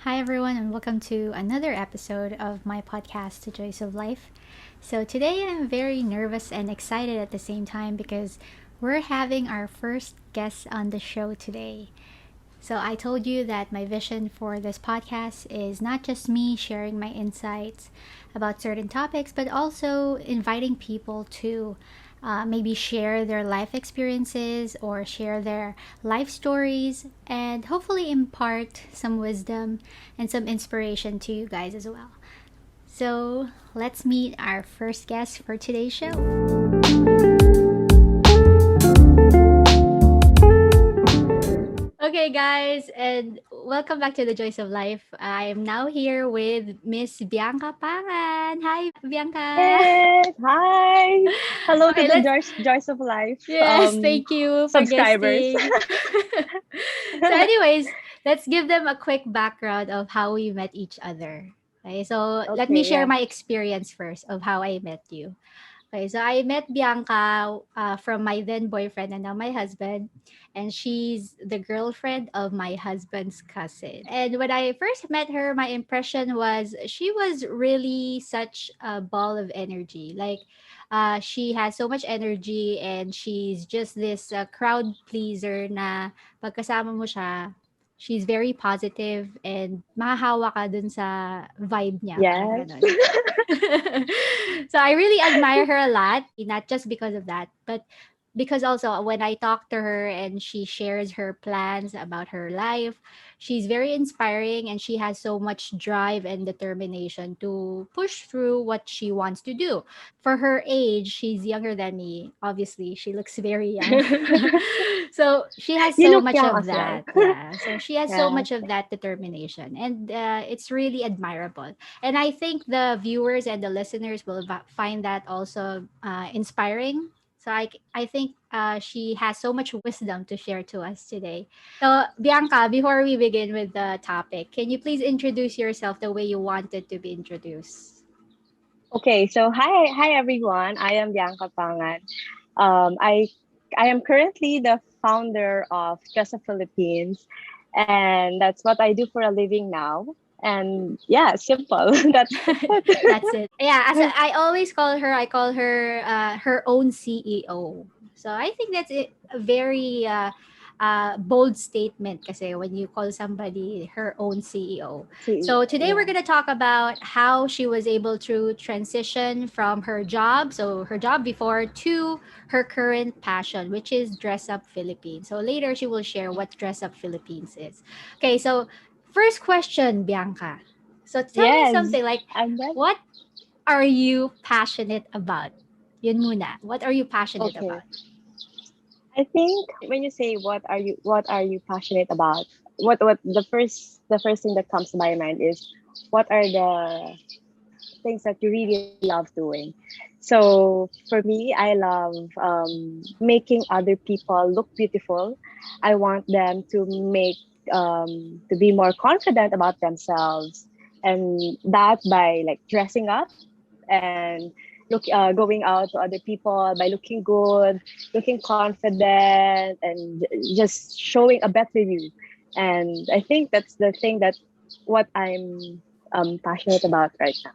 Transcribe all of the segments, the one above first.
Hi, everyone, and welcome to another episode of my podcast, The Joyce of Life. So, today I'm very nervous and excited at the same time because we're having our first guest on the show today. So, I told you that my vision for this podcast is not just me sharing my insights about certain topics, but also inviting people to maybe share their life experiences or share their life stories and hopefully impart some wisdom and some inspiration to you guys as well. So, let's meet our first guest for today's show. Okay, guys, and welcome back to the Joys of Life. I am now here with Miss Bianca Pangan. Hi, Bianca. Yes, hi. Hello to Okay, the let's. Joyce of Life Yes, thank you for subscribers. guesting. So, anyways, let's give them a quick background of how we met each other. Okay, so let me Okay, share yeah. my experience first of how I met you. Okay, so I met Bianca from my then boyfriend and now my husband, and she's the girlfriend of my husband's cousin. And when I first met her, my impression was she was really such a ball of energy. Like, she has so much energy, and she's just this crowd pleaser na pagkasama mo siya, she's very positive and mahahawa ka dun sa vibe niya, parang Yes. ganon. So I really admire her a lot, not just because of that, but because also when I talk to her and she shares her plans about her life, she's very inspiring and she has so much drive and determination to push through what she wants to do. For her age, she's younger than me. Obviously, she looks very young. So she has You so look much young of as well. that. Yeah. So she has so Yeah. much of that determination. And it's really admirable. And I think the viewers and the listeners will find that also inspiring. So I think she has so much wisdom to share to us today. So, Bianca, before we begin with the topic, can you please introduce yourself the way you wanted to be introduced? Okay, so hi everyone. I am Bianca Pangan. Um, I I am currently the founder of Tressa Philippines, and that's what I do for a living now. And yeah, simple. That's That's it. it. Yeah, as I always call her, I call her her own CEO. So I think that's a very bold statement kasi when you call somebody her own CEO. See, So today we're yeah. going to talk about how she was able to transition from her job, so her job before, to her current passion, which is Dress Up Philippines. So later she will share what Dress Up Philippines is. Okay, so first question, Bianca. So tell me Yes, something like, I'm ready. what are you passionate about? Yun muna. What are you passionate Okay. about? I think when you say what are you passionate about, what the first thing that comes to my mind is what are the things that you really love doing. So for me, I love making other people look beautiful. I want them to be more confident about themselves, and that by like dressing up and going out to other people by looking good, looking confident, and just showing a better you. And I think that's the thing that what I'm passionate about right now.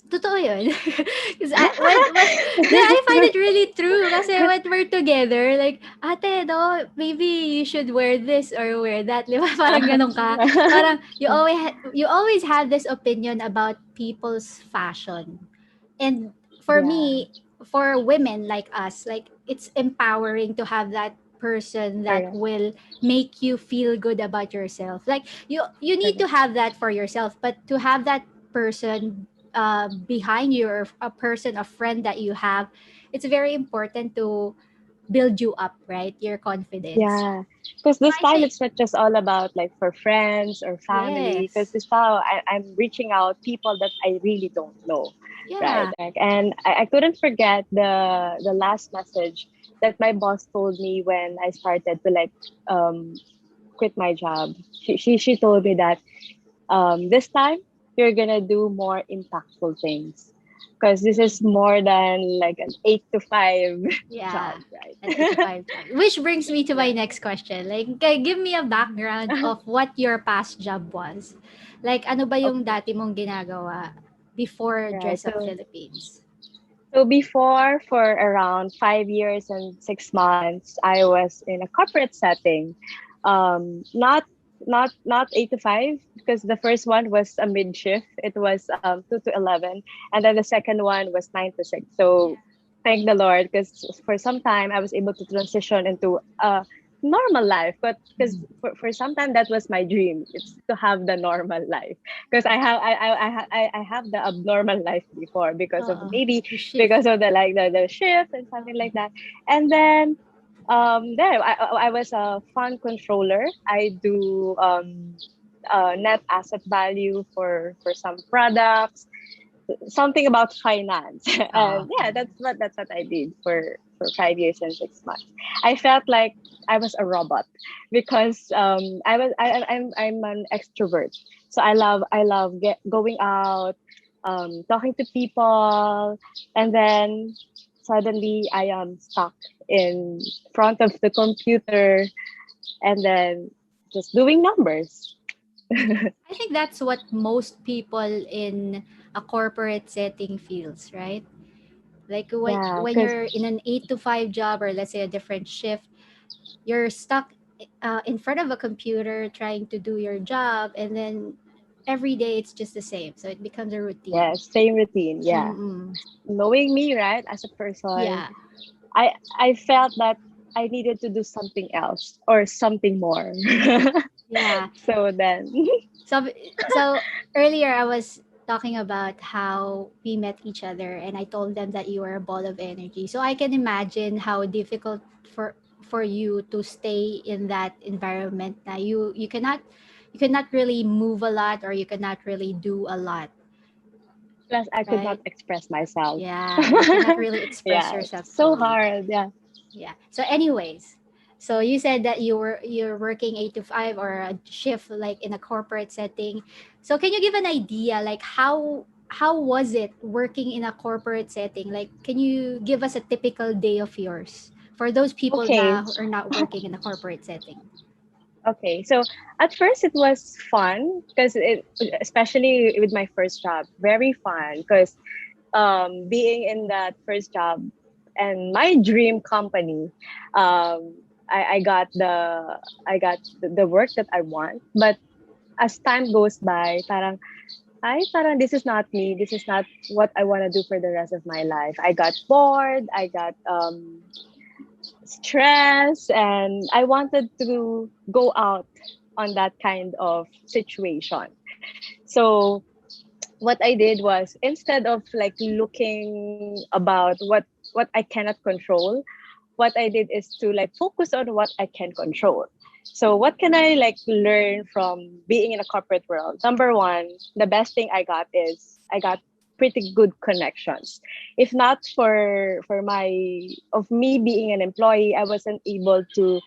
Totoo yun. Because I find it really true. Kasi when we're together, like, ate, no, maybe you should wear this or wear that. Di ba? Parang ganun ka. Parang you always have this opinion about people's fashion. And for Yeah, me, for women like us, like it's empowering to have that person that correct, will make you feel good about yourself. Like you need to correct. have that for yourself, but to have that person behind you, or a person, a friend that you have, it's very important to build you up, right? Your confidence. Yeah, because this I time think it's not just all about like for friends or family. Because yes. this time I'm reaching out people that I really don't know, right? Yeah. And I couldn't forget the last message that my boss told me when I started to like um quit my job. She told me that this time you're gonna do more impactful things because this is more than like an 8 to 5 Yeah, job, right? an 8 to 5 job. Which brings me to my Yeah. next question. Like, give me a background of what your past job was. Like, ano ba yung Okay. dati mong ginagawa before Right. Dress Up Philippines? So before, for around 5 years and 6 months, I was in a corporate setting. Not 8 to 5, because the first one was a mid shift. It was 2 to 11, and then the second one was 9 to 6. So thank the Lord, because for some time I was able to transition into a normal life. But because for some time that was my dream, it's to have the normal life, because I have the abnormal life before, because of Oo, maybe the shift. because of the shift and something like that. And then there I was a fund controller. I do net asset value for some products, something about finance. Oh, And yeah, that's what I did for 5 years and 6 months. I felt like I was a robot, because I'm an extrovert, so I love going out, talking to people, and then suddenly I am stuck in front of the computer, and then just doing numbers. I think that's what most people in a corporate setting feels, right? Like Yeah, when because you're in an 8 to 5 job, or let's say a different shift, you're stuck in front of a computer trying to do your job, and then every day it's just the same, so it becomes a routine. yeah, same routine. Yeah, Mm-mm. knowing me, right, as a person, Yeah, I felt that I needed to do something else or something more. yeah. So then, So so earlier I was talking about how we met each other, and I told them that you were a ball of energy. So I can imagine how difficult for you to stay in that environment. Now you cannot really move a lot, or you cannot really do a lot, plus I could not right? express myself. Yeah, you cannot really express Yeah, yourself it's so fully. hard. Yeah. Yeah. So anyways, so you said that you're working 8 to 5, or a shift like in a corporate setting. So can you give an idea, like how was it working in a corporate setting? Like, can you give us a typical day of yours for those people Okay. na who are not working in a corporate setting? Okay. So at first it was fun, because especially with my first job, very fun, because being in that first job and my dream company, I got the work that I want. But as time goes by, parang this is not me. This is not what I want to do for the rest of my life. I got bored. I got stress, and I wanted to go out on that kind of situation. So what I did was, instead of like looking about what I cannot control, what I did is to like focus on what I can control. So what can I like learn from being in a corporate world? Number one, the best thing I got is I got pretty good connections. If not for my of me being an employee, I wasn't able to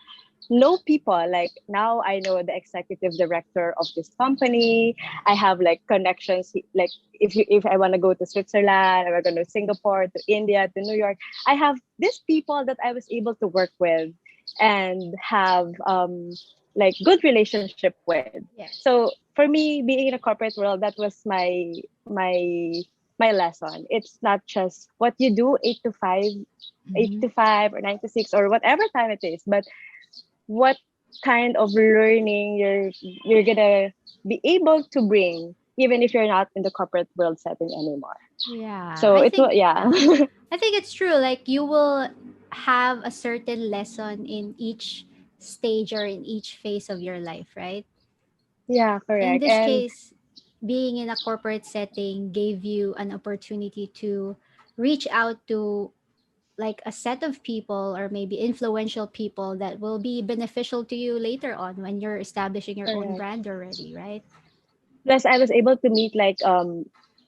know people. Like now I know the executive director of this company. I have like connections, like if I want to go to Switzerland, or I going to Singapore, to India, to New York, I have these people that I was able to work with and have like good relationship with. So Yes. for me, being in a corporate world, that was my lesson. It's not just what you do, 8 to 5, eight Mm-hmm. to five or 9 to 6, or whatever time it is, but what kind of learning you're gonna be able to bring, even if you're not in the corporate world setting anymore. Yeah, So I it think was, yeah. yeah. I think it's true. Like, you will have a certain lesson in each stage or in each phase of your life, right? Yeah, In correct. this And case, being in a corporate setting gave you an opportunity to reach out to like a set of people, or maybe influential people that will be beneficial to you later on when you're establishing your own correct. brand already, right? Plus I was able to meet like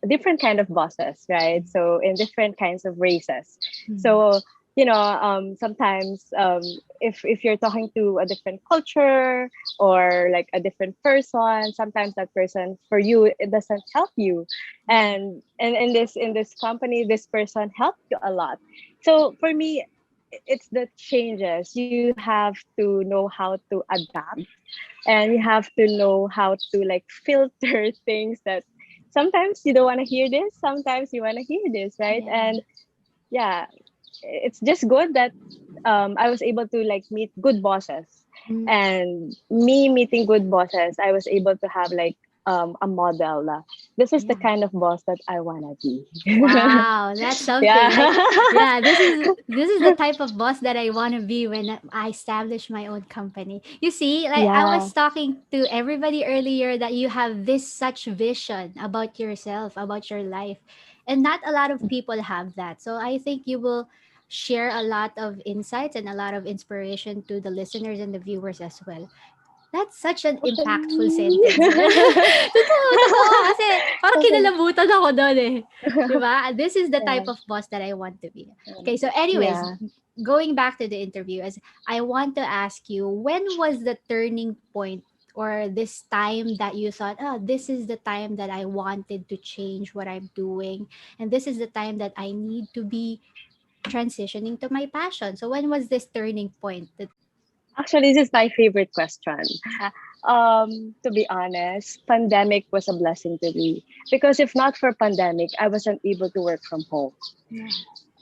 different kind of bosses, right? So in different kinds of races. Mm. So sometimes if you're talking to a different culture or like a different person, sometimes that person for you it doesn't help you, Yeah. and in this company this person helped you a lot. So for me, it's the changes. You have to know how to adapt, and you have to know how to like filter things that sometimes you don't want to hear this, sometimes you want to hear this, right? Yeah. And yeah, it's just good that I was able to like meet good bosses, Mm. and me meeting good bosses, I was able to have like a model. This is the Yeah. kind of boss that I wanna be. Wow, that's something. Like, Yeah, yeah, this is the type of boss that I want to be when I establish my own company. You see, like I was yeah. talking to everybody earlier that you have this such vision about yourself, about your life, and not a lot of people have that. So I think you will share a lot of insights and a lot of inspiration to the listeners and the viewers as well. That's such an impactful Hopefully. sentence. Totoo, totoo. Kasi parang kinalabutan ako doon eh. 'Di ba? This is the Yeah, type of boss that I want to be. Okay, so anyways, yeah. going back to the interview, as I want to ask you, when was the turning point or this time that you thought, oh, this is the time that I wanted to change what I'm doing, and this is the time that I need to be transitioning to my passion. So when was this turning point? That Actually, this is my favorite question. To be honest, pandemic was a blessing to me because if not for pandemic, I wasn't able to work from home. yeah.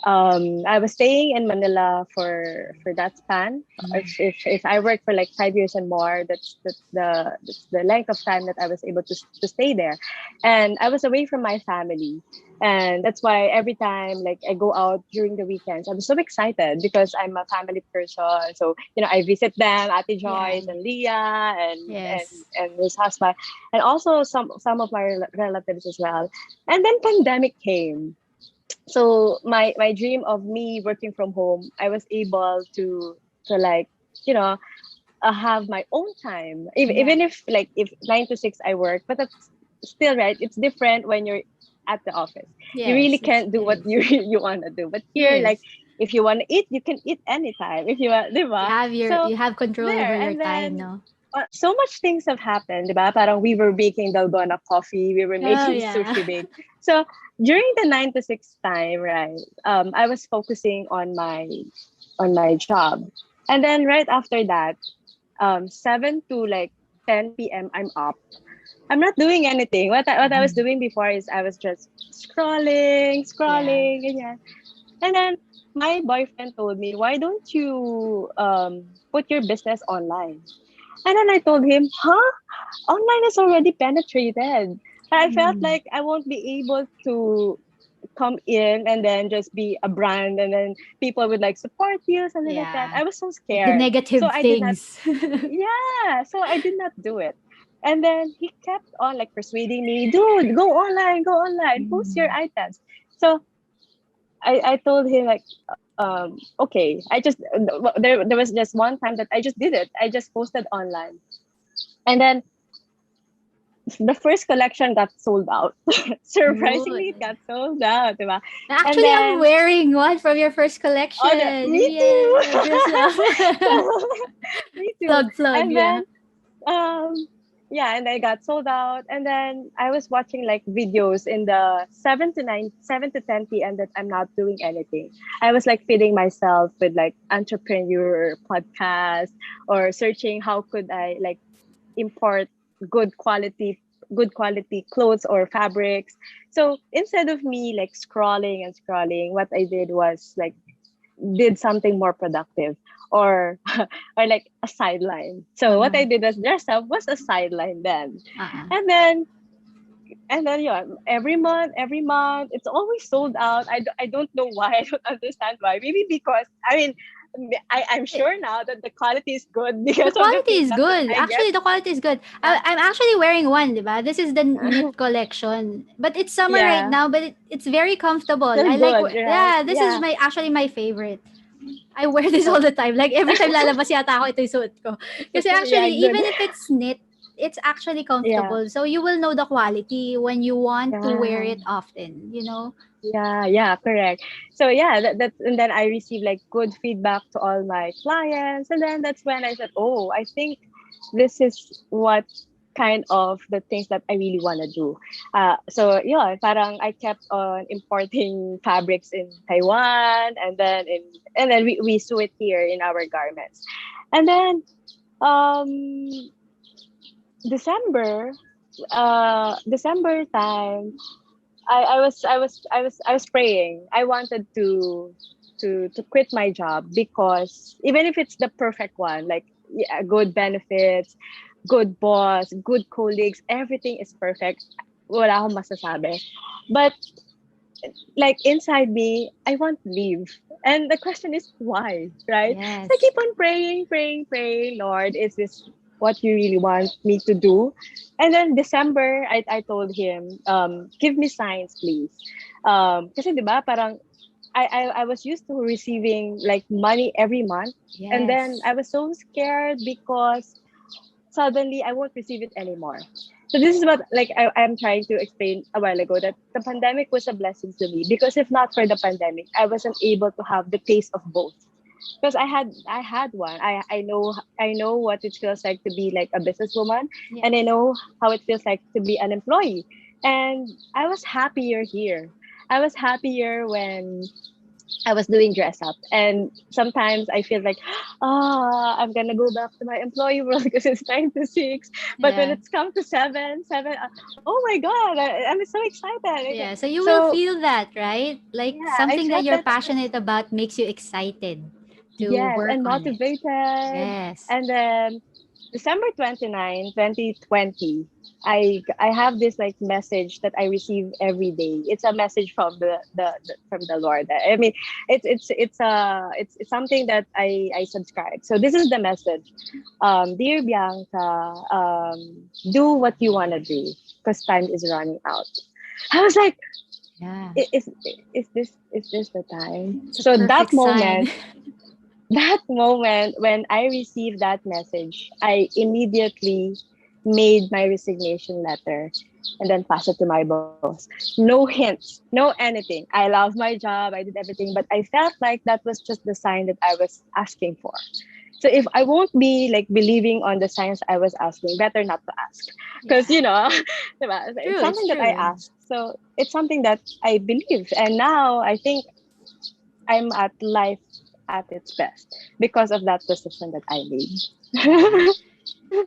I was staying in Manila for that span. If I work for like 5 years and more, that's the length of time that I was able to stay there, and I was away from my family, and that's why every time like I go out during the weekends, I'm so excited because I'm a family person. So I visit them, Ate Yeah. Joyce and Leah and Yes. and his husband, and also some of my relatives as well. And then pandemic came, so my dream of me working from home, I was able to like you know have my own time, Yeah. even if 9 to 6 I work, but that's still right. It's different when you're at the office. You really Yes, can't do it what is. you want to do, but It here, like, is. if you want to eat, you can eat anytime if you want, diba? So You have control over there, your and time, then no? so much things have happened, diba? Parang we were making dalgona coffee, we were Oh making yeah. sushi bake. So during the 9 to 6 time, right, I was focusing on my job, and then right after that, 7 to like 10 p.m. I'm up. I'm not doing anything. What I was doing before is I was just scrolling, Yeah. scrolling, and then my boyfriend told me, why don't you put your business online? And then I told him, huh? Online is already penetrated. I felt Mm. like I won't be able to come in and then just be a brand, and then people would like support you, something like that. Yeah. I was so Like the scared. So negative I did not, things. yeah. So I did not do it. And then he kept on like persuading me, dude, go online, post your Mm. items. So I told him like, okay. I just there was just one time that I just did it. I just posted online, and then the first collection got sold out. Surprisingly, it Good. got sold out, diba? And Actually, I'm then, wearing one from your first oh, collection. me too. Yeah, dress up. Me too. Plug, And yeah. then, um, yeah, and I got sold out. And then I was watching like videos in the 7 to 10 p.m. that I'm not doing anything. I was like feeding myself with like entrepreneur podcast, or searching how could I like import good quality good quality clothes or fabrics. So instead of me like scrolling and scrolling, what I did was like did something more productive, or or like a sideline. So what Uh-huh. I did was dress up was a sideline then. Uh-uh. And then yeah, every month it's always sold out. I don't know why. I don't understand why. Maybe because I mean, I'm It, sure now that the quality is good the because of the quality is feedback that good. I get. Actually, the quality is good. Yeah. I'm actually wearing one, diba? This is the knit collection. But it's summer right Yeah. now, but it's very comfortable. Still I like, good, right? yeah, this is Yeah. my actually my favorite. I wear this So all the time. Like every time lalabas yata ako, ito yung suot ko. Kasi yeah, actually, good. even if it's knit, it's actually Yeah. comfortable. So you will know the quality when you want to wear Yeah. it often, you know? Yeah, yeah, correct. So yeah, that's and then I received like good feedback to all my clients, and then that's when I said, oh, I think this is what kind of the things that I really want to do. So yeah, parang I kept on importing fabrics in Taiwan, and then we sew it here in our garments, and then um December December time I was praying. I wanted to quit my job because even if it's the perfect one, like yeah, good benefits, good boss, good colleagues, everything is perfect. Wala akong masasabi. But like inside me, I want to leave. And the question is why, right? So I Yes. keep on praying, praying, praying. Lord, is this what you really want me to do? And then December, I told him, give me signs, please. Kasi di ba, parang I was used to receiving like money every month. And then Yes. I was so scared because suddenly I won't receive it anymore. So this is what like I'm trying to explain a while ago that the pandemic was a blessing to me because if not for the pandemic, I wasn't able to have the taste of both. Because I had one. I know what it feels like to be like a businesswoman and I Yes. know how it feels like to be an employee. And I was happier here. I was happier when I was doing dress up. And sometimes I feel like, I'm gonna go back to my employee world because it's 9 to 6. But when Yeah. it's come to seven, oh my god, I'm so excited. Yeah. So you will So feel that, right? Like yeah, I something that felt you're that passionate about makes you excited to yes, work and on it. motivated. Yes. And then December 29, 2020, I have this like message that I receive every day. It's a message from the from the Lord. I mean, it's something that I subscribe. So this is the message. Dear Bianca, do what you wanna do because time is running out. I was like, Yeah. is this the time? It's a So perfect sign. that moment when I received that message, I immediately made my resignation letter and then passed it to my boss. No hints, no anything. I love my job, I did everything, but I felt like that was just the sign that I was asking for. So if I won't be like believing on the signs I was asking, better not to ask. Because Yeah. diba? It's True. It's something that I true. asked. So it's something that I believe. And now I think I'm at life at its best because of that decision that I Yeah. made.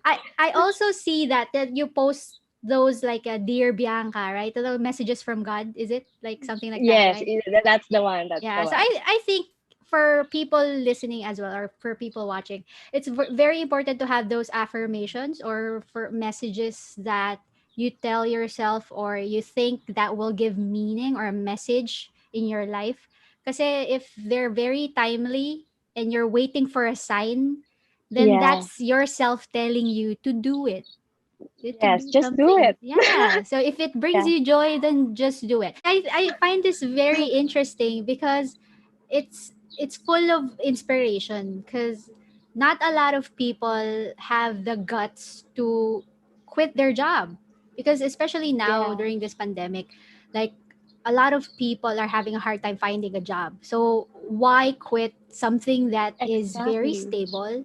I also see that you post those like a dear Bianca, right? The messages from God, is it like something like that, Yes, right? that's the one. That's the Yeah. So one. I think for people listening as well or for people watching, it's very important to have those affirmations or for messages that you tell yourself or you think that will give meaning or a message in your life. Because if they're very timely and you're waiting for a sign, then Yeah. that's yourself telling you to do it, to Yes, do just do something. it. Yeah. So if it brings Yeah. you joy, then just do it. I find this very interesting because it's full of inspiration because not a lot of people have the guts to quit their job because especially now Yeah. during this pandemic, like a lot of people are having a hard time finding a job. So why quit something that is very Exactly. stable,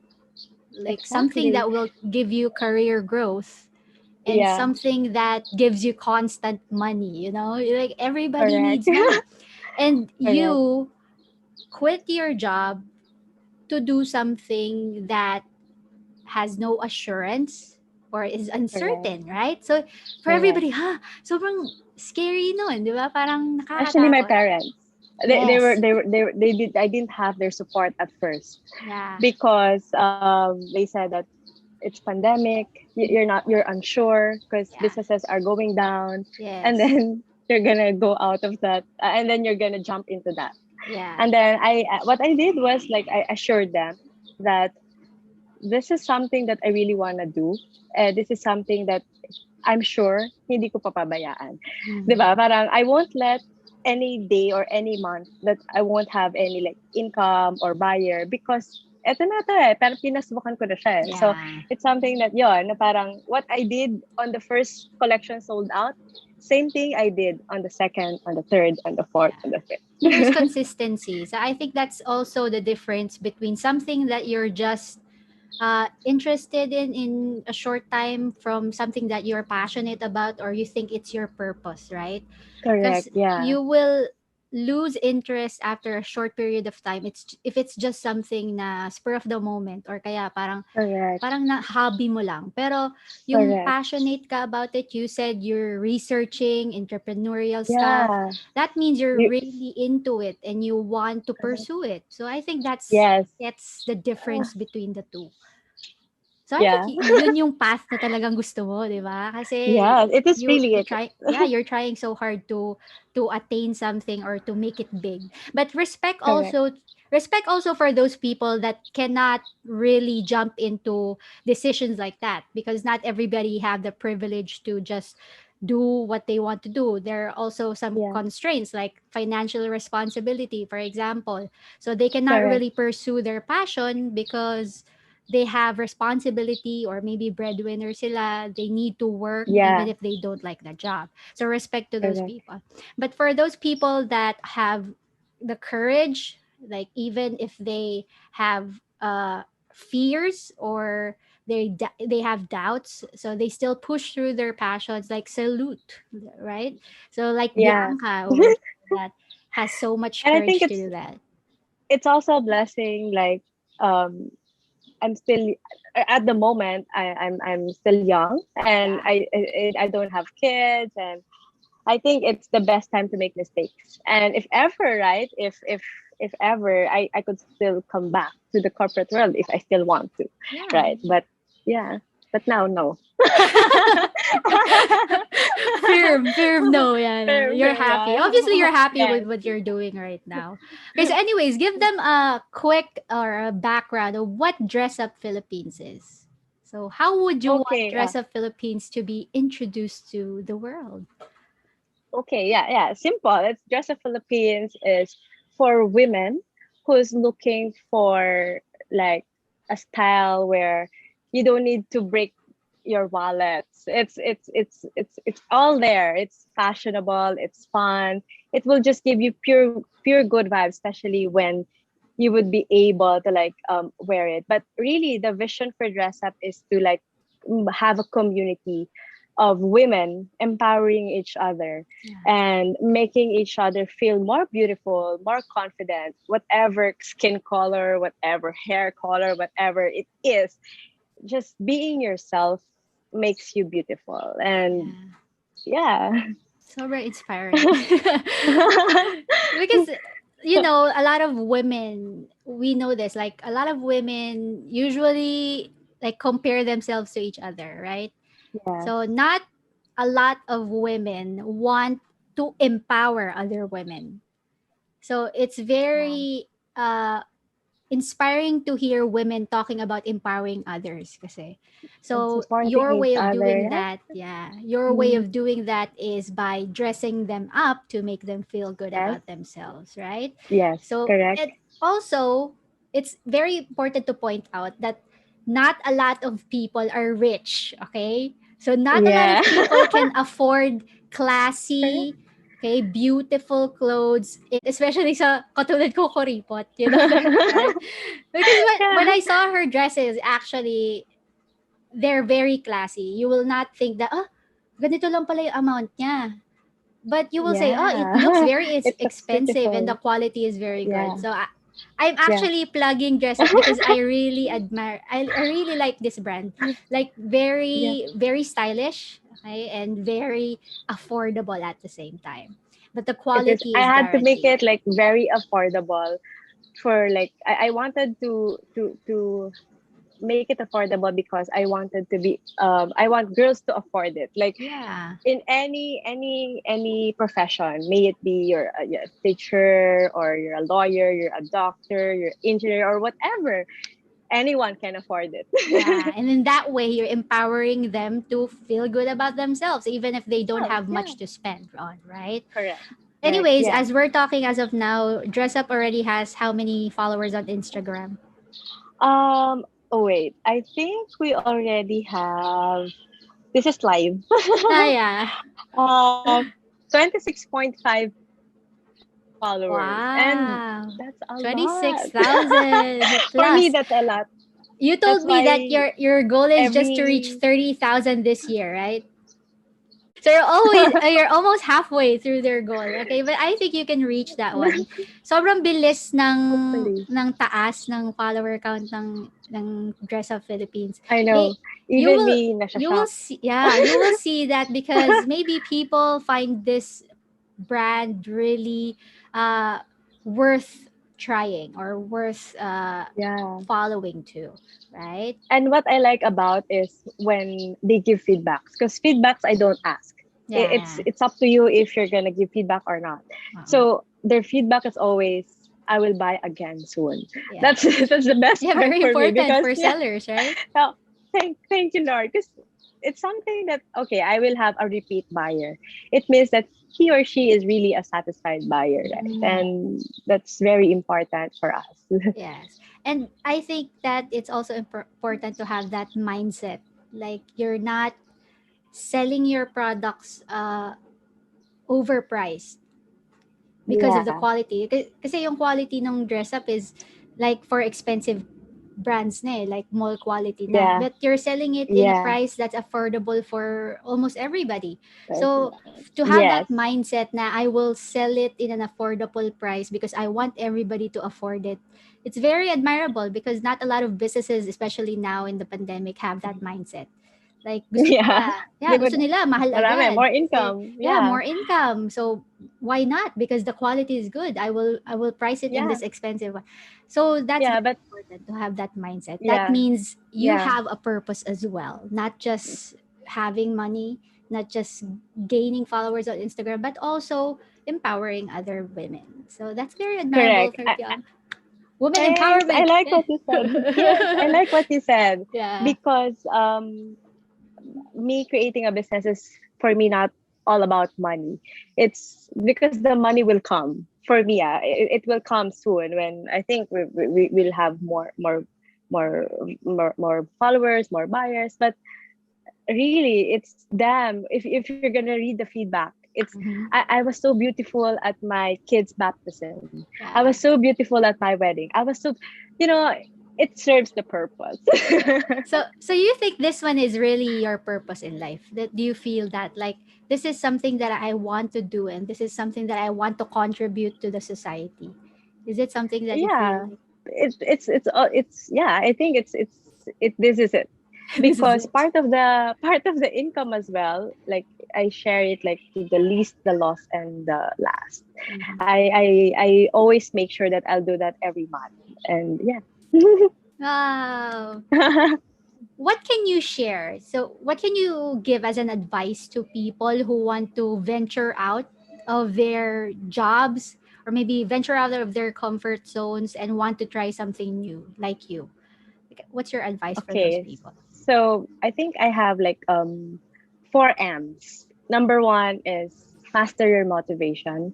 like something Exactly. that will give you career growth and Yeah. something that gives you constant money, like everybody Correct. needs money. And Correct. you quit your job to do something that has no assurance or is Correct. uncertain, right? So for Correct. everybody, sobrang scary nun, di ba? Parang Especially my nakakatakot. parents. Yes. They did I didn't have their support at first Yeah. because they said that it's pandemic, you're unsure because Yeah. businesses are going down, and Yes. then you're gonna go out of that, and then you're gonna jump into that. Yeah. And then what I did was like I assured them that this is something that I really wanna do. This is something that I'm sure hindi ko papabayaan. 'Di Mhm. ba? Parang I won't let any day or any month that I won't have any like income or buyer because eto na to eh, pero pinasubukan ko na siya eh. So, Yeah. it's something that yon na parang what I did on the first collection sold out, same thing I did on the second, on the third, on the fourth, Yeah. on the There's fifth. consistency. So I think that's also the difference between something that you're just interested in a short time from something that you're passionate about or you think it's your purpose, right? Because Correct, yeah. you will lose interest after a short period of time. It's if it's just something na spur of the moment or kaya Correct, parang na hobby mo lang. Pero yung correct. passionate ka about it, you said you're researching entrepreneurial stuff. Yeah, That means you're you, really into it and you want to correct. pursue it. So I think Yes. that's the difference between the two. So I think Yeah. yun yung path na talagang gusto mo, 'di ba? Kasi Yeah, it is really you're it. trying, yeah, you're trying so hard to attain something or to make it big. But Correct. respect also for those people that cannot really jump into decisions like that because not everybody have the privilege to just do what they want to do. There are also some Yeah, constraints like financial responsibility, for example. So they cannot correct. really pursue their passion because they have responsibility or maybe breadwinner sila, they need to work even Yeah, if they don't like the job. So respect to those correct. people. But for those people that have the courage, like even if they have fears or they have doubts, so they still push through their passions, like salute, right? So like Yeah. Bianca over here that has so much And I think courage to do that. it's also a blessing like um I'm still at the moment I'm still young and Yeah. I don't have kids and I think it's the best time to make mistakes. And if ever, right, if ever I could still come back to the corporate world if I still want to, Yeah. right? But yeah, but now no. Firm no, yeah, no. Fair, You're fair, happy. yeah. Obviously, you're happy Yes. with what you're doing right now. Okay, so anyways, give them a quick or a background of what Dress Up Philippines is. So how would you want Okay. Dress Up Philippines to be introduced to the world? Okay, yeah, yeah. Simple. It's Dress Up Philippines is for women who's looking for like a style where you don't need to break your wallets. It's all there. It's fashionable, it's fun. It will just give you pure good vibes, especially when you would be able to like wear it. But really the vision for Dress Up is to like have a community of women empowering each other Yeah. and making each other feel more beautiful, more confident, whatever skin color, whatever hair color, whatever it is. Just being yourself makes you beautiful. And Yeah. yeah. So very inspiring. Because a lot of women, we know this, like a lot of women usually like compare themselves to each other, right? So Yes. not a lot of women want to empower other women. So it's Yeah. very inspiring to hear women talking about empowering others kasi. And So supporting your each way of other. doing Yeah. that, yeah, your way Mm, of doing that is by dressing them up to make them feel good yes. about themselves, right? Yes. So Correct. and also it's very important to point out that not a lot of people are rich, okay? So not a lot Yeah. of people can afford Correct. classy, okay, beautiful clothes, especially sa katulad ko kuripot, right? Because when Yeah. I saw her dresses, actually, they're very classy. You will not think that, oh, ganito lang pala yung amount niya. But you will say, oh, it looks Yeah. very It looks expensive and the beautiful. quality is very good. Yeah. So I'm Yeah. actually plugging Dress Up because I really admire, I really like this brand. Like Yeah. very, very stylish, okay, and very affordable at the same time. But the It is. quality I is had to make guaranteed. it like very affordable for like I wanted to make it affordable because I wanted to be I want girls to afford it. Like Yeah. in any profession, may it be you're a teacher or you're a lawyer, you're a doctor, you're engineer or whatever, anyone can afford it. Yeah, and in that way, you're empowering them to feel good about themselves, even if they don't Oh, have yeah. much to spend on, right? Correct. Correct. Anyways, Yeah. as we're talking as of now, Dress Up already has how many followers on Instagram? Oh wait, I think we already have. This is live. Ah, yeah. um, 26.5 followers, and Wow. that's a lot. 26,000 For me, plus. that's a lot. You That's told me that why your goal is just to reach every 30,000 this year, right? So you're almost halfway through their goal. Okay, but I think you can reach that one. Sobrang bilis hopefully, ng taas ng follower count ng Dress Up Philippines. I May know. you Even will me, you nasha-shock. will see, yeah, you will see that because maybe people find this brand really uh worth trying or worth Yeah. following too, right? And what I like about is when they give feedbacks, because feedbacks I don't ask. It's Yeah, it's up to you if you're gonna give feedback or not. yeah. So their feedback is always, I will buy again soon. Yeah. That's that's the best Yeah, part very for me important because for yeah, sellers, right? no, thank you, Lord, because it's something that okay, I will have a repeat buyer. It means that he or she is really a satisfied buyer, right? Mm, And that's very important for us. yes. And I think that it's also important to have that mindset. Like you're not selling your products overpriced because of the Yeah, quality. Kasi yung quality ng dress up is like for expensive brands na eh, like mall quality na. yeah, But you're selling it in a yeah. price that's affordable for almost everybody. So to have Yes. that mindset na I will sell it in an affordable price because I want everybody to afford it. It's very admirable because not a lot of businesses, especially now in the pandemic, have that mindset. Like gusto Yeah. nila, yeah, They would gusto nila mahal marami, agad. more Kasi income. yeah, Yeah. more income. So why not? Because the quality is good. I will price it in Yeah. this expensive one. So that's Yeah, very but important to have that mindset. That yeah. means you Yeah. have a purpose as well, not just having money, not just gaining followers on Instagram, but also empowering other women. So that's very admirable Correct. for Bianca. Women Thanks. I empowerment. like what you said. Yes, I like what you said Yeah. because me creating a business is for me not all about money. It's because the money will come for me. It will come soon when I think we will have more more followers, more buyers. But really, it's them. If you're gonna read the feedback, Mhm. I was so beautiful at my kid's baptism. I was Yeah. so beautiful at my wedding. I was so, you know, it serves the purpose. So you think this one is really your purpose in life? That do you feel that like this is something that I want to do and this is something that I want to contribute to the society? Is it something that you feel Yeah, like it's yeah. I think it. This is it this is because it? part of the income as well. Like I share it like to the least, the lost, and the last. Mhm. I always make sure that I'll do that every month, and yeah. Wow. What can you share? So what can you give as an advice to people who want to venture out of their jobs or maybe venture out of their comfort zones and want to try something new like you? Like, what's your advice for those Okay, people? so I think I have like four M's. Number one is master your motivation,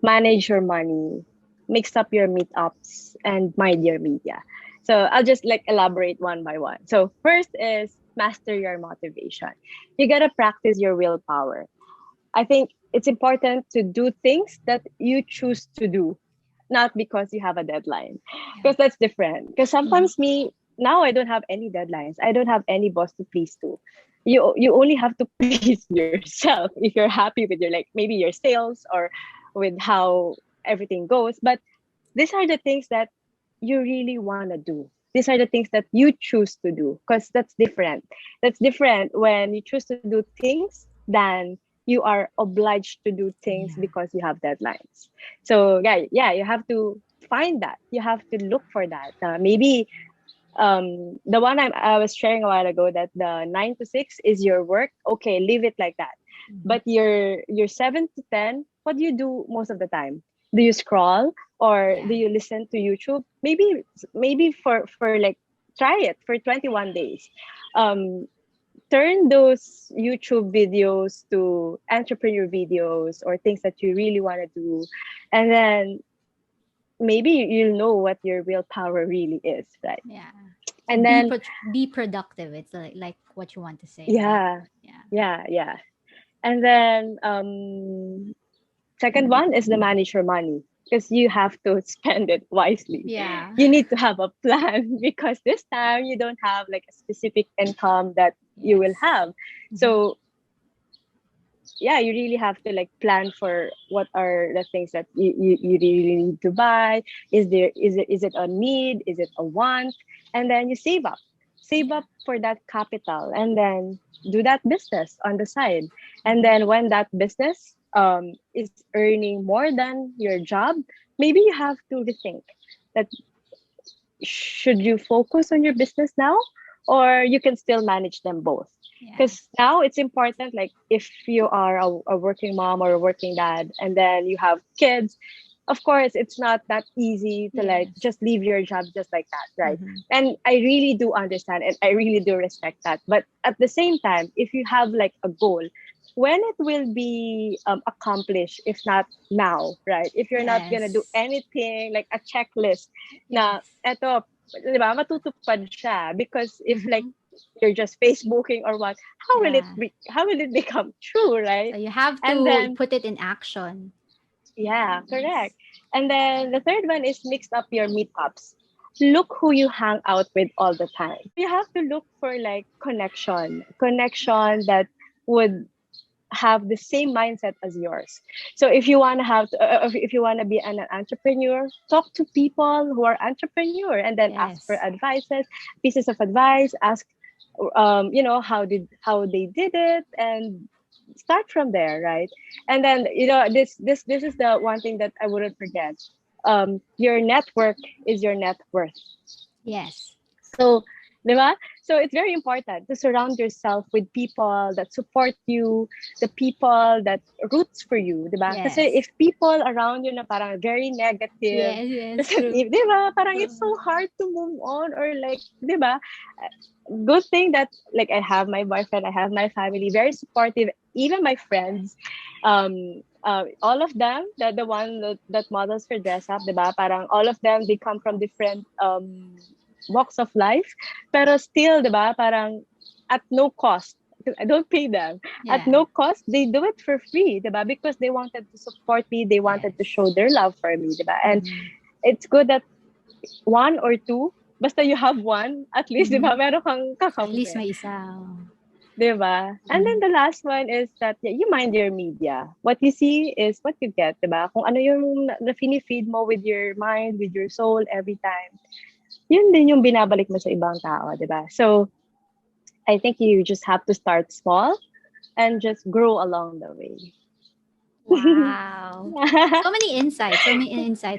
manage your money, mix up your meetups, and mind your media. So I'll just like elaborate one by one. So first is master your motivation. You gotta practice your willpower. I think it's important to do things that you choose to do, not because you have a deadline, Yeah. because that's different. Because Mhm. sometimes me now I don't have any deadlines. I don't have any boss to please to. You only have to please yourself if you're happy with your like maybe your sales or with how everything goes. But these are the things that you really want to do. These are the things that you choose to do because that's different. That's different when you choose to do things than you are obliged to do things Yeah. because you have deadlines. So yeah, you have to find that. You have to look for that. Maybe the one I was sharing a while ago that the 9 to 6 is your work. Okay, leave it like that. Mhm. But your 7 to 10, what do you do most of the time? Do you scroll or Yeah. do you listen to YouTube? Maybe for like try it for 21 days. Um, turn those YouTube videos to entrepreneur videos or things that you really want to do, and then maybe you'll know what your real power really is, right? Yeah. So And then, be productive. It's like what you want to say, right? yeah, Yeah. yeah. And then, second one is to manage your money, because you have to spend it wisely. Yeah. You need to have a plan because this time you don't have like a specific income that you will Yes. have. Mm-hmm. So yeah, you really have to like plan for what are the things that you really need to buy. Is it a need, is it a want? And then you save Yeah. up for that capital, and then do that business on the side. And Mm-hmm. then when that business is earning more than your job, maybe you have to rethink that, should you focus on your business now, or you can still manage them both? Yeah. Because now it's important, like if you are a working mom or a working dad, and then you have kids, of course it's not that easy to like Yes. just leave your job just like that, right? Mm-hmm. And I really do understand and I really do respect that, but at the same time, if you have like a goal, when it will be accomplished, if not now, right? If you're not gonna do Yes. anything like a checklist na Yes. eto, di ba, matutupad siya, because if like Mm-hmm. you're just Facebooking or what, Yeah. how will it become true, So right? you have And to then, put it in action. yeah, correct. Yes. And then the third one is mix up your meetups. Look who you hang out with all the time. So you have to look for like connection that would have the same mindset as yours. So if you want to if you want to be an entrepreneur, talk to people who are entrepreneur, and then ask for Yes. advices, pieces of advice. Ask, how they did it, and start from there, right? And then, this is the one thing that I wouldn't forget. Your network is your net worth. Yes. So, di ba? So it's very important to surround yourself with people that support you, the people that roots for you, di ba? Kasi Yes. if people around you na parang very negative, Yes. Yes. True. di ba? Parang it's Uh, so hard to move on, or like, di ba? Good thing that like I have my boyfriend, I have my family, very supportive, even my friends. All of them, the one that models for dress up, di ba? Parang all of them, they come from different walks of life, pero still, di ba? Parang at no cost. 'Cause I don't pay them. At yeah. no cost, they do it for free, di ba? Because they wanted to support me, they wanted to Yes. show their love for me, di ba? And Mm-hmm. it's good that one or two, basta you have one, at least, di Mm-hmm. ba? Meron kang At least kakampi. may isa. Oh. 'Di ba? And then Mm-hmm. the last one is that, yeah, you mind your media. What you see is what you get, 'di ba? Kung ano yung na feed mo with your mind, with your soul every time, yun din yung binabalik mo sa ibang tao, 'di ba? So, I think you just have to start small and just grow along the way. Wow. So many insights,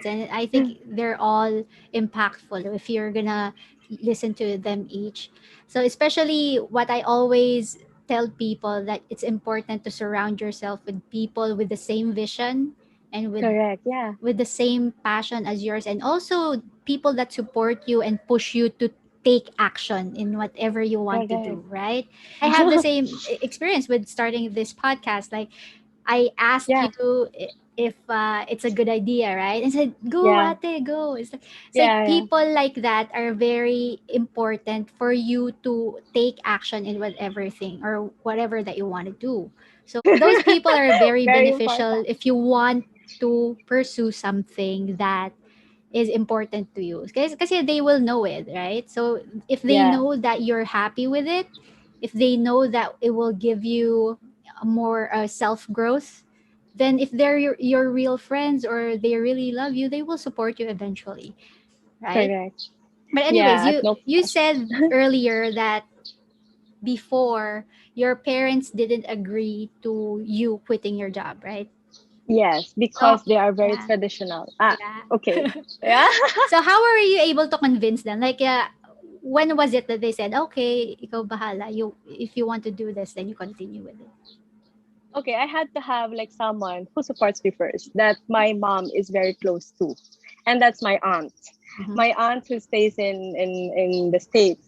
and I think they're all impactful if you're gonna listen to them each. So, especially what I always tell people, that it's important to surround yourself with people with the same vision and Correct. Yeah. with the same passion as yours, and also people that support you and push you to take action in whatever you want to Correct. do, right? I have the same experience with starting this podcast. Like, I asked Yeah. you if it's a good idea, right? And said, "Go, Yeah. ate, go." It's like Yeah. people like that are very important for you to take action in whatever thing or whatever that you want to do. So those people are very Very beneficial important. if you want to pursue something that is important to you. Because they will know it, right? So if they Yeah. know that you're happy with it, if they know that it will give you a more self growth, then if they're your real friends or they really love you, they will support you eventually, right? Correct. But anyways, Yeah. At you no you cost. said earlier that before your parents didn't agree to you quitting your job, right? Yes, So because they are very yeah, traditional. Ah, yeah. okay. Yeah. So how were you able to convince them? Like, when was it that they said, "Okay, ikaw bahala. You if you want to do this, then you continue with it." Okay, I had to have like someone who supports me first, that my mom is very close to, and that's my aunt. Mm-hmm. My aunt who stays in the States.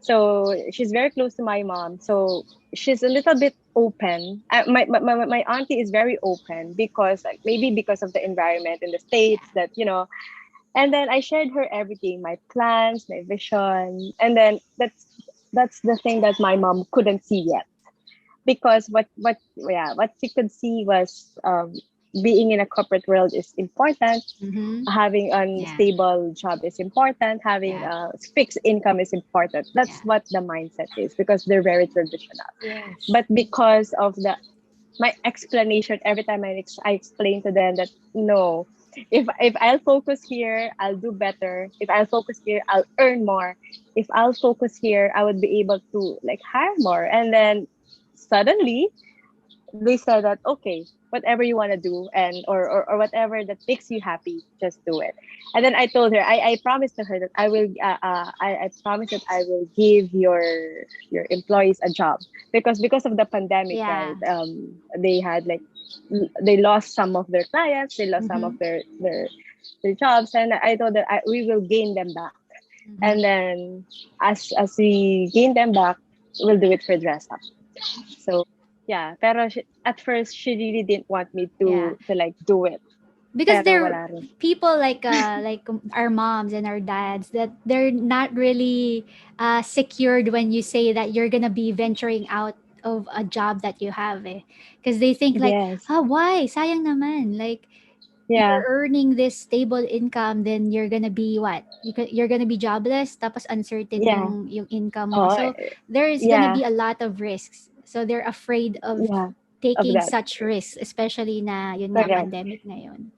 So she's very close to my mom. So she's a little bit open. My auntie is very open, because like maybe because of the environment in the Yeah. States, that And then I shared her everything, my plans, my vision. And then that's the thing that my mom couldn't see yet, because what she could see was, being in a corporate world is important, Mm-hmm. having a Yeah. stable job is important, having Yeah. a fixed income is important. That's Yeah. what the mindset is, because they're very traditional. Yes. But because of the my explanation, every time I explain to them that no, if I'll focus here, I'll do better. If I'll focus here, I'll earn more. If I'll focus here, I would be able to like hire more. And then suddenly they said that, okay, whatever you want to do, and or whatever that makes you happy, just do it. And then I told her, I promised to her that I promise that I will give your employees a job, because of the pandemic, right? Yeah. They had like they lost some of their clients, they lost some Mm-hmm. of their jobs, and I told her, we will gain them back. Mm-hmm. And then as we gain them back, we'll do it for dress up. So yeah, pero at first she really didn't want me Yeah. to like do it. Because Pero they're wala rin. people like our moms and our dads that they're not really secured when you say that you're gonna be venturing out of a job that you have, eh, because they think like, Yes. why sayang naman, like Yeah. you're earning this stable income, then you're gonna be what, you're gonna be jobless tapos uncertain Yeah. yung income mo, Oh, so there is gonna yeah. be a lot of risks, so they're afraid of Yeah. Of taking that. such risks, especially na yun nga Correct. pandemic ngayon.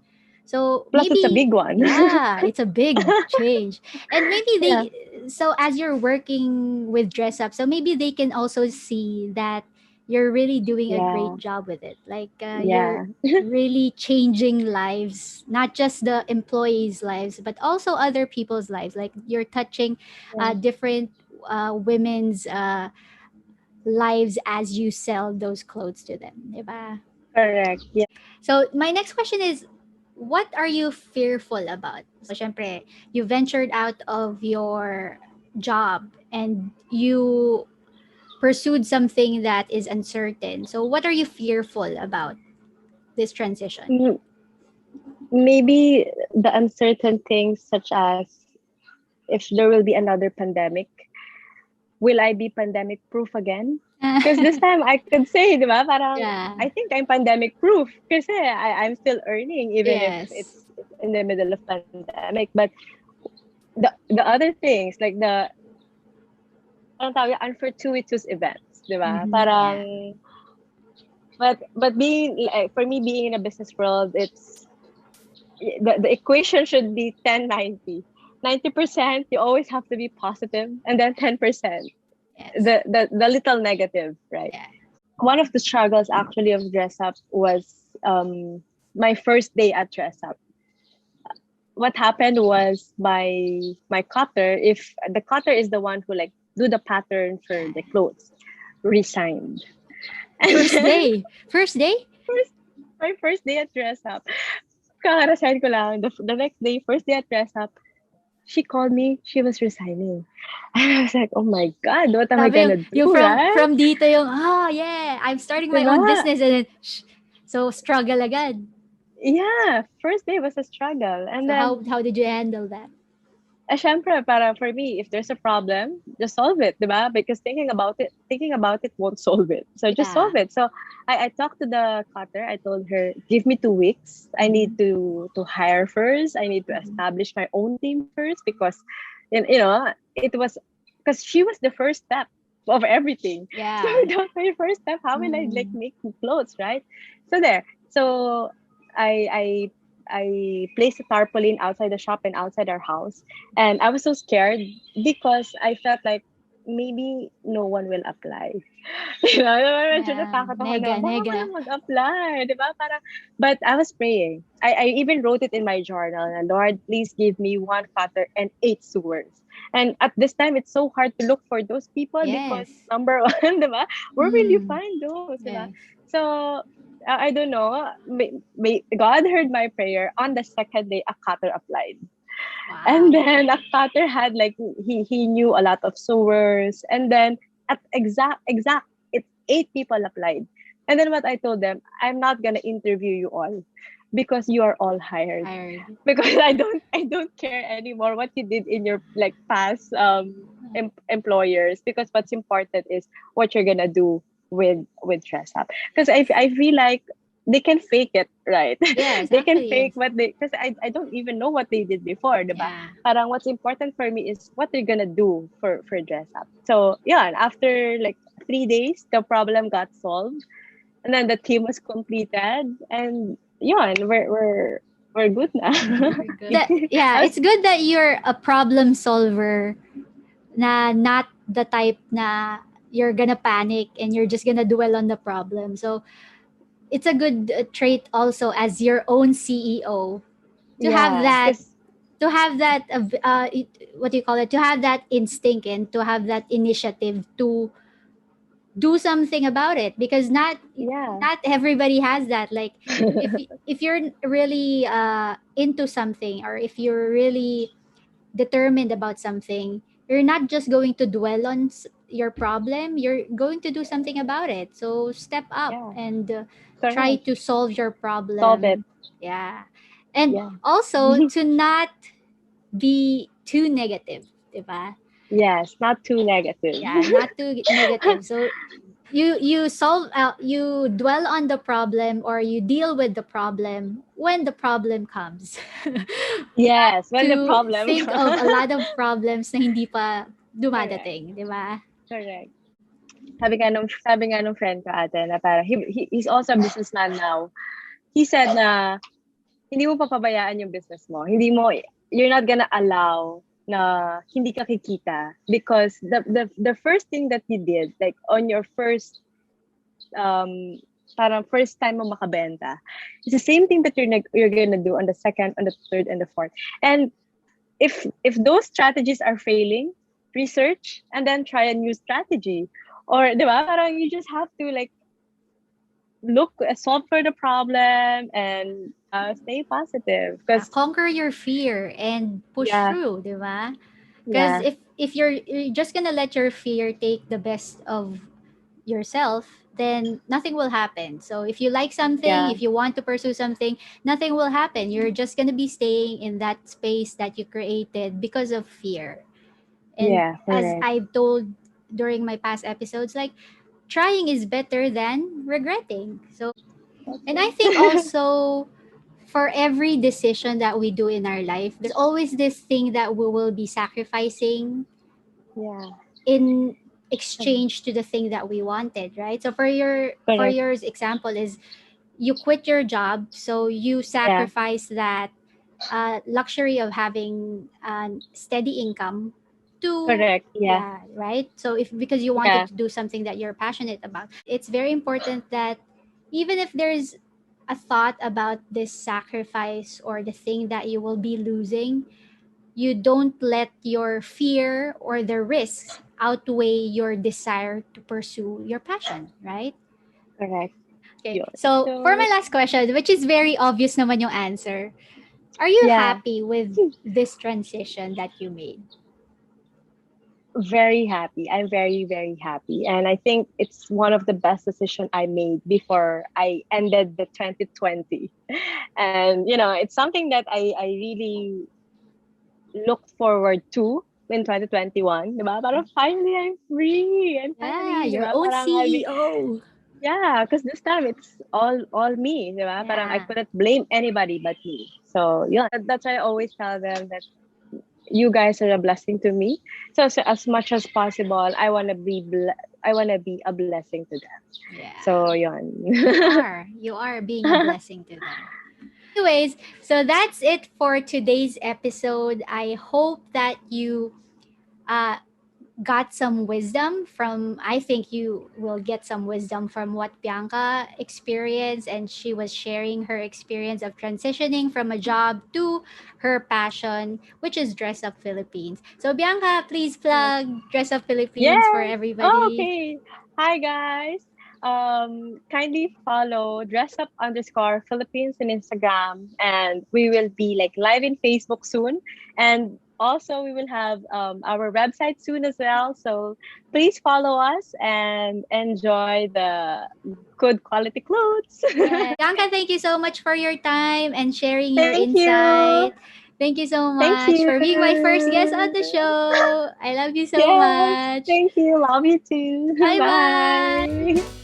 So Plus it's a maybe, big one. yeah, it's a big change. And maybe Yeah. so as you're working with dress up, so maybe they can also see that you're really doing a Yeah. great job with it. Like you're Yeah. really changing lives, not just the employees' lives, but also other people's lives. Like you're touching Yeah. different women's lives as you sell those clothes to them. Diba? Correct. Yeah. So my next question is, what are you fearful about? So syempre, you ventured out of your job and you pursued something that is uncertain. So what are you fearful about this transition? M- Maybe the uncertain things, such as if there will be another pandemic, will I be pandemic proof again? Because this time I could say, di ba, parang, Yeah. I think I'm pandemic proof kasi I'm still earning even if Yes. it's in the middle of pandemic. But the other things, like parang tawag, unfortuitous events, di ba? Mm-hmm. Parang, Yeah. but being, like, for me, being in a business world, it's, the equation should be 10-90. 90% you always have to be positive, and then 10% Yes. the little negative, right? Yeah. One of the struggles actually of dress up was, my first day at dress up. What happened was my cutter, if the cutter is the one who like do the pattern for Yeah. the clothes, resigned. And First then day. First day? first, my first day at dress up, kakarasign ko lang, the next day, first day at dress up, she called me, she was resigning. And I was like, oh my God, what am I Sabi gonna do, yung right? from dito yung, yeah, I'm starting my Diba? own business, and then, so struggle agad. Yeah, first day was a struggle. And So then, how did you handle that? syempre, para for me, if there's a problem, just solve it, diba? Because thinking about it won't solve it. So just Yeah. solve it. So I talked to the cutter. I told her, give me 2 weeks. I need Mhm. to hire first. I need to Mhm. establish my own team first, because, you know, it was, because she was the first step of everything. So Yeah. without my first step, how will I like Mm. make clothes, right? So there. So I I I placed a tarpaulin outside the shop and outside our house. And I was so scared because I felt like maybe no one will apply. Di ba? Medyo Yeah. natakot ako na, Nega, baka nega. walang mag-apply. Di ba? Parang, but I was praying. I even wrote it in my journal na, Lord, please give me one cutter and 8 sewers. And at this time, it's so hard to look for those people because Yes. number one, di ba? Where will you Mm. find those? Di ba? Yes. So, I don't know. God heard my prayer. On the second day, a cutter applied. And Wow. then a cutter had like, he knew a lot of sewers. And then at it's 8 people applied. And then what I told them, I'm not gonna interview you all. because you are all hired. Hired. Because I don't care anymore what you did in your like past employers, because what's important is what you're gonna do with dress up, because I feel like they can fake it, right? Yes, They can actually, fake yes. what they, because I don't even know what they did before, diba? Yeah. Parang what's important for me is what they're gonna do for dress up. So yeah, and after like 3 days the problem got solved, and then the team was completed, and yeah, and we're good now. Very good. That, yeah, I was, it's good that you're a problem solver, na not the type na you're gonna panic and you're just gonna dwell on the problem. So it's a good trait also as your own CEO to have yeah, that, because what do you call it, to have that instinct and to have that initiative to do something about it, because yeah, not everybody has that. Like if you're really into something, or if you're really determined about something, you're not just going to dwell on your problem, you're going to do something about it. So step up yeah, and try correct. to solve your Solve it. problem. Yeah. And Yeah. also to not be too negative, diba? Yes, not too negative. Yeah, not too negative. So you dwell on the problem, or you deal with the problem when the problem comes. Yes, when the To problem think of a comes. lot of problems na hindi pa Correct, dumadating, di ba? correct. Sabi nga nung friend ko ate na parang he's also a businessman now. He said na hindi mo papabayaan yung business mo. You're not gonna allow na hindi ka kikita, because the first thing that you did, like on your first um parang first time mo makabenta, it's the same thing that you're gonna do on the second, on the third, and the fourth. And if those strategies are failing, research and then try a new strategy. Or, di ba, parang you just have to like look, solve for the problem, and stay positive. Yeah, Because conquer your fear and push yeah, through, di ba? Because yeah, if you're just gonna let your fear take the best of yourself, then nothing will happen. So if you like something, yeah, if you want to pursue something, nothing will happen. You're just gonna be staying in that space that you created because of fear. And yeah, as correct. I've told during my past eepisodes, like trying is better than regretting. So, That's and I think it. also for every decision that we do in our life, there's always this thing that we will be sacrificing Yeah, in exchange to the thing that we wanted, right? So for correct. yours example is you quit your job, so you Yeah, sacrifice that luxury of having a steady income to, correct. Yeah, yeah, right? So if because you wanted yeah, to do something that you're passionate about, it's very important that even if there's a thought about this sacrifice or the thing that you will be losing, you don't let your fear or the risks outweigh your desire to pursue your passion, right? correct. Okay, Yun. so for So my last question, which is very obvious naman yung answer, are you yeah, happy with this transition that you made? very happy. I'm very, very happy. And I think it's one of the best decisions I made before I ended the 2020. And, it's something that I really looked forward to in 2021. Diba? Parang finally I'm free. I'm Yeah, finally, your diba? own Parang I'll be, CEO. yeah, because this time it's all me. Diba? Parang I Yeah. couldn't blame anybody but me. So, yeah, that's why I always tell them that you guys are a blessing to me. So as much as possible, I want to be a blessing to them. Yeah. So yon. You are. You are being a blessing to them. Anyways, so that's it for today's episode. I hope that you uh, got some wisdom from, I think you will get some wisdom from what Bianca experienced, and she was sharing her experience of transitioning from a job to her passion, which is Dress Up Philippines. So Bianca, please plug Dress Up Philippines for Yes. Oh, everybody. okay. Hi guys. Kindly follow dress up_Philippines in Instagram, and we will be like live in Facebook soon. And Also, we will have our website soon as well. So please follow us and enjoy the good quality clothes. Yeah. Bianca, thank you so much for your time and sharing your Thank you. insight. Thank you so Thank much for being my first guest on you. the show. I love you so Yes, much. thank you. Love you too. Bye bye. Bye.